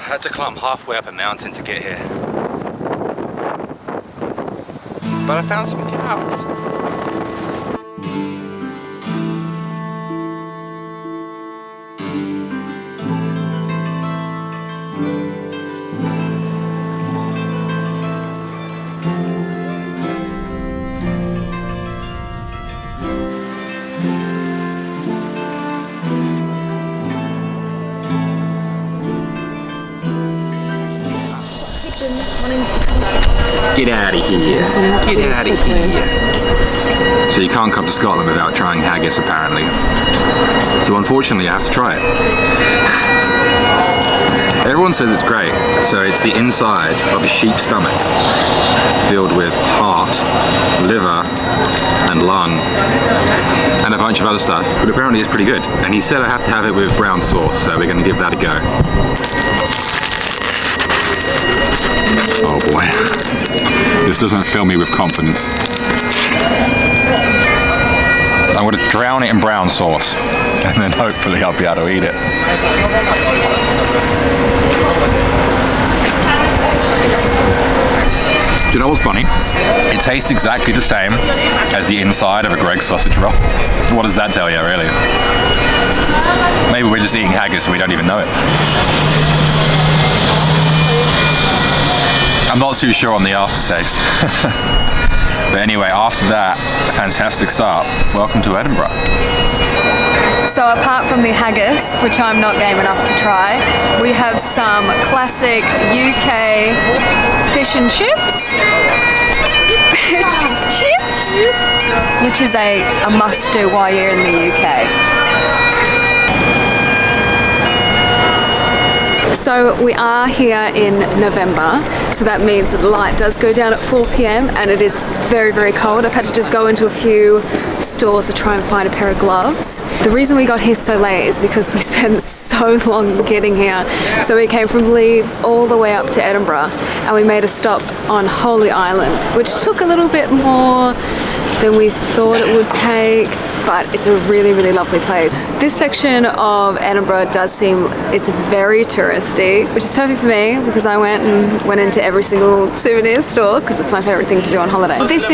had to climb halfway up a mountain to get here. But I found some cows. Get out of here. Get out of here. So you can't come to Scotland without trying haggis, apparently. So unfortunately, I have to try it. Everyone says it's great. So it's the inside of a sheep's stomach, filled with heart, liver, and lung, and a bunch of other stuff. But apparently it's pretty good. And he said I have to have it with brown sauce, so we're going to give that a go. Oh boy. This doesn't fill me with confidence. I'm going to drown it in brown sauce, and then hopefully I'll be able to eat it. Do you know what's funny? It tastes exactly the same as the inside of a Greggs sausage roll. What does that tell you, really? Maybe we're just eating haggis and we don't even know it. I'm not too sure on the aftertaste. But anyway, after that, a fantastic start. Welcome to Edinburgh. So apart from the haggis, which I'm not game enough to try, we have some classic UK fish and chips. Which is a must-do while you're in the UK. So we are here in November, so that means that the light does go down at 4 p.m. and it is very, very cold. I've had to just go into a few stores to try and find a pair of gloves. The reason we got here so late is because we spent so long getting here. So we came from Leeds all the way up to Edinburgh, and we made a stop on Holy Island, which took a little bit more than we thought it would take, but it's a really, really lovely place. This section of Edinburgh does seem, it's very touristy, which is perfect for me because I went into every single souvenir store because it's my favorite thing to do on holiday. But this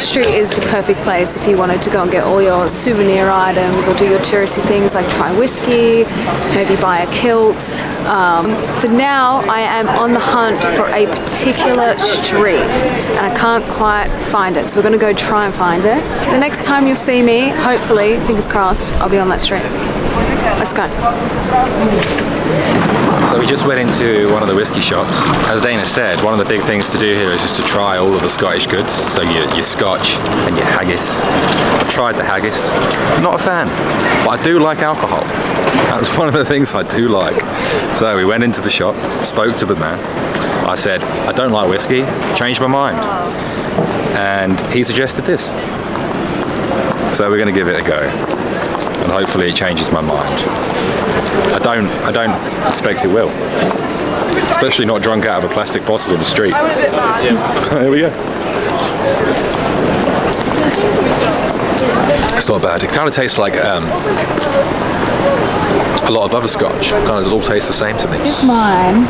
street is the perfect place if you wanted to go and get all your souvenir items or do your touristy things like try whiskey, maybe buy a kilt. So now I am on the hunt for a particular street and I can't quite find it. So we're gonna go try and find it. The next time you'll see me, hopefully, fingers crossed, I'll be on that street. Let's go. So we just went into one of the whiskey shops. As Dana said, one of the big things to do here is just to try all of the Scottish goods. So your scotch and your haggis. I tried the haggis. Not a fan, but I do like alcohol. That's one of the things I do like. So we went into the shop, spoke to the man. I said, I don't like whiskey, changed my mind. And he suggested this. So we're going to give it a go. And hopefully it changes my mind. I don't expect it will. Especially not drunk out of a plastic bottle in the street. There we go. It's not bad. It kind of tastes like a lot of other scotch. Kind of all tastes the same to me. This is mine.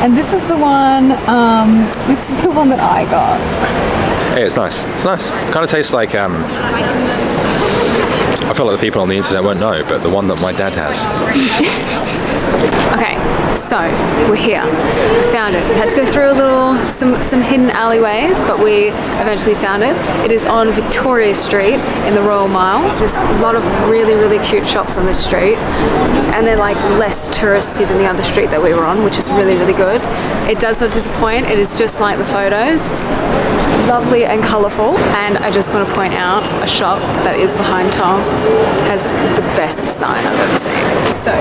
And this is the one that I got. Yeah, it's nice. It's nice. It kind of tastes like I feel like the people on the internet won't know, but the one that my dad has. Okay, so we're here. I found it. We had to go through some hidden alleyways, but we eventually found it. It is on Victoria Street in the Royal Mile. There's a lot of really, really cute shops on this street, and they're like less touristy than the other street that we were on, which is really, really good. It does not disappoint. It is just like the photos. Lovely and colourful, and I just want to point out a shop that is behind Tom has the best sign I've ever seen. So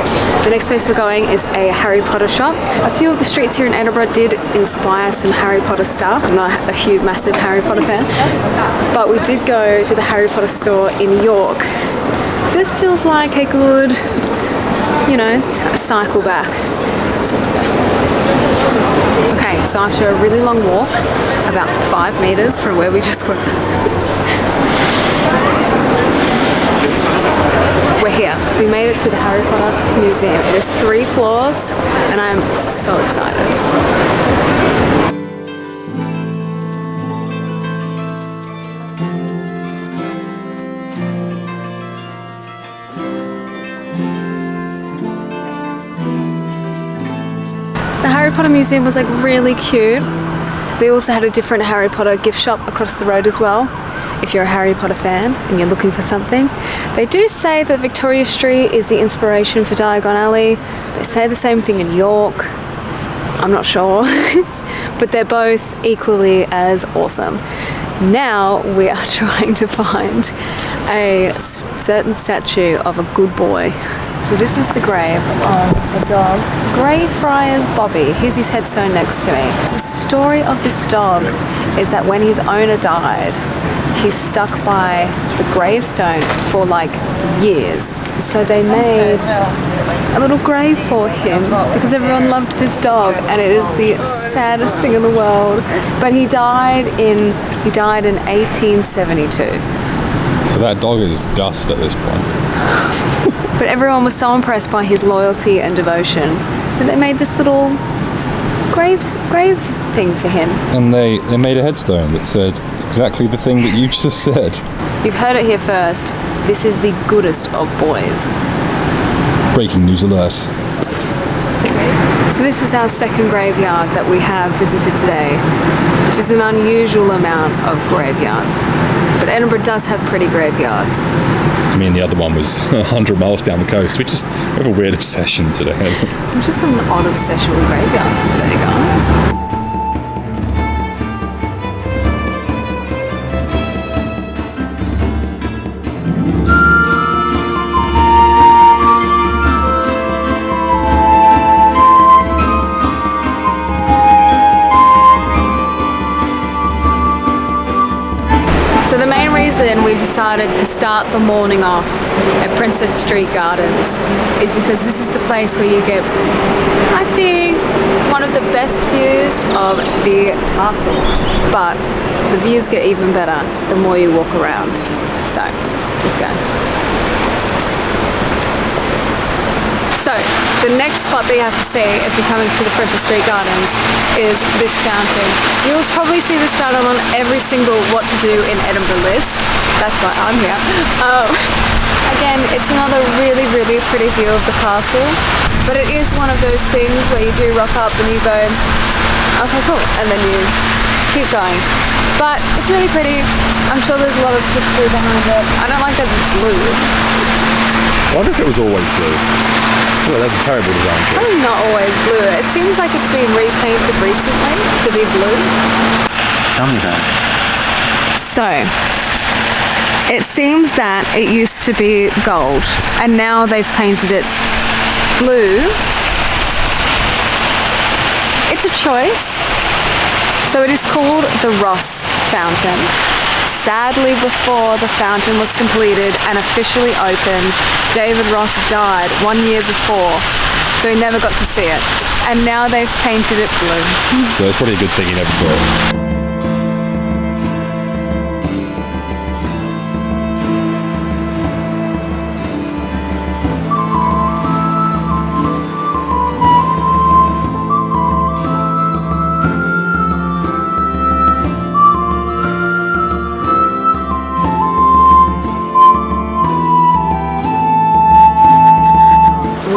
the next place we're going is a Harry Potter shop. A few of the streets here in Edinburgh did inspire some Harry Potter stuff. I'm not a huge massive Harry Potter fan, but we did go to the Harry Potter store in York. So this feels like a good, cycle back. So let's go. Okay, so after a really long walk, about 5 meters from where we just were, we're here. We made it to the Harry Potter Museum. It is 3 floors and I am so excited. The Harry Potter Museum was like really cute. They also had a different Harry Potter gift shop across the road as well, if you're a Harry Potter fan and you're looking for something. They do say that Victoria Street is the inspiration for Diagon Alley. They say the same thing in York. I'm not sure, but they're both equally as awesome. Now we are trying to find a certain statue of a good boy. So this is the grave of a dog, Greyfriars Bobby. Here's his headstone next to me. The story of this dog is that when his owner died, he's stuck by the gravestone for like years. So they made a little grave for him because everyone loved this dog and it is the saddest thing in the world. But he died in 1872. So that dog is dust at this point. But everyone was so impressed by his loyalty and devotion that they made this little grave thing for him. And they made a headstone that said exactly the thing that you just said. You've heard it here first. This is the goodest of boys. Breaking news alert. So this is our second graveyard that we have visited today, which is an unusual amount of graveyards. But Edinburgh does have pretty graveyards. Me and the other one was 100 miles down the coast. We have a weird obsession today. I've just got an odd obsession with graveyards today, guys. So the main reason we've decided to start the morning off at Princess Street Gardens is because this is the place where you get, I think, one of the best views of the castle. But the views get even better the more you walk around. So, let's go. So, the next spot that you have to see if you're coming to the Princess Street Gardens is this fountain. You'll probably see this fountain on every single what to do in Edinburgh list. That's why I'm here. Again, it's another really, really pretty view of the castle, but it is one of those things where you do rock up and you go, okay, cool, and then you keep going. But it's really pretty. I'm sure there's a lot of history behind it. I don't like that it's blue. I wonder if it was always blue. Well, that's a terrible design choice. Probably not always blue. It seems like it's been repainted recently to be blue. Tell me that. So, it seems that it used to be gold and now they've painted it blue. It's a choice. So it is called the Ross Fountain. Sadly, before the fountain was completed and officially opened, David Ross died 1 year before, so he never got to see it. And now they've painted it blue. So it's probably a good thing he never saw it.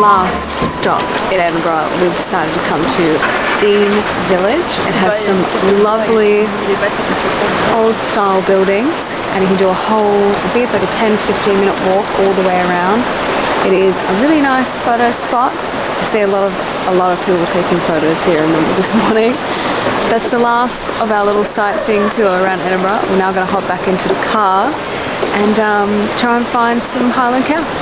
Last stop in Edinburgh, we've decided to come to Dean Village. It has some lovely old style buildings and you can do a whole, I think it's like a 10-15 minute walk all the way around. It is a really nice photo spot. I see a lot of people taking photos here this morning. That's the last of our little sightseeing tour around Edinburgh. We're now going to hop back into the car and try and find some Highland cows.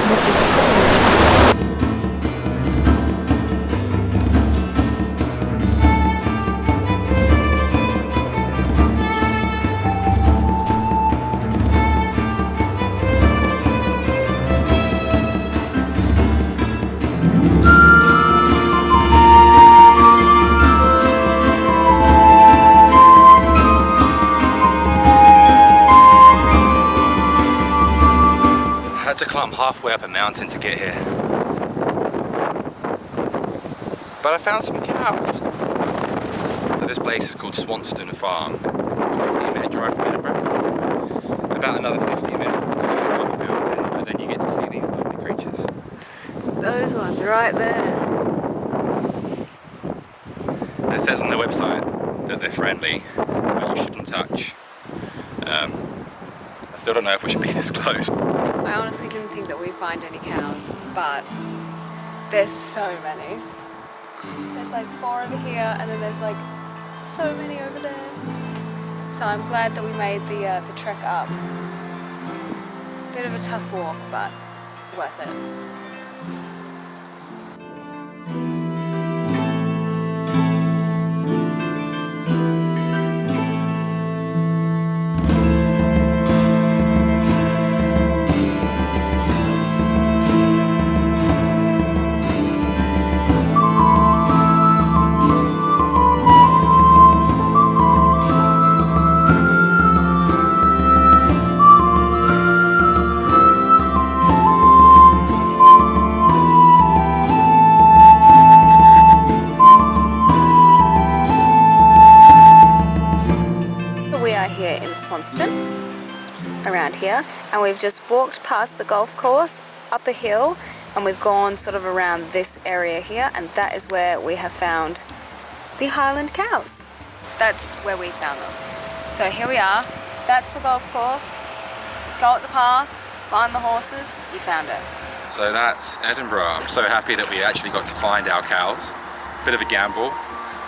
halfway up a mountain to get here. But I found some cows. So this place is called Swanston Farm. 15-minute drive from Edinburgh. About another 15-minute on the mountain, and then you get to see these lovely creatures. Those ones right there. It says on their website that they're friendly, but you shouldn't touch. I still don't know if we should be this close. I honestly didn't think that we'd find any cows, but there's so many. There's like 4 over here, and then there's like so many over there. So I'm glad that we made the trek up. Bit of a tough walk, but worth it. Swanston, around here, and we've just walked past the golf course up a hill, and we've gone sort of around this area here, and that is where we have found the Highland cows. That's where we found them. So here we are, that's the golf course. Go up the path, find the horses, you found it. So that's Edinburgh. I'm so happy that we actually got to find our cows. Bit of a gamble,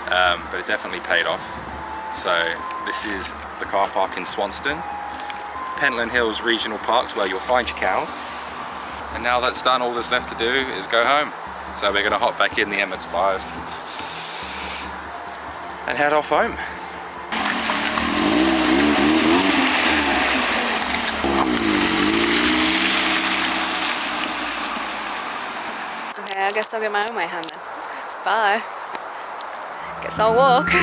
but it definitely paid off. So this is the car park in Swanston. Pentland Hills Regional Park's where you'll find your cows. And now that's done, all there's left to do is go home. So we're going to hop back in the MX-5 and head off home. Okay, I guess I'll get my own way home then. Bye. Guess I'll walk.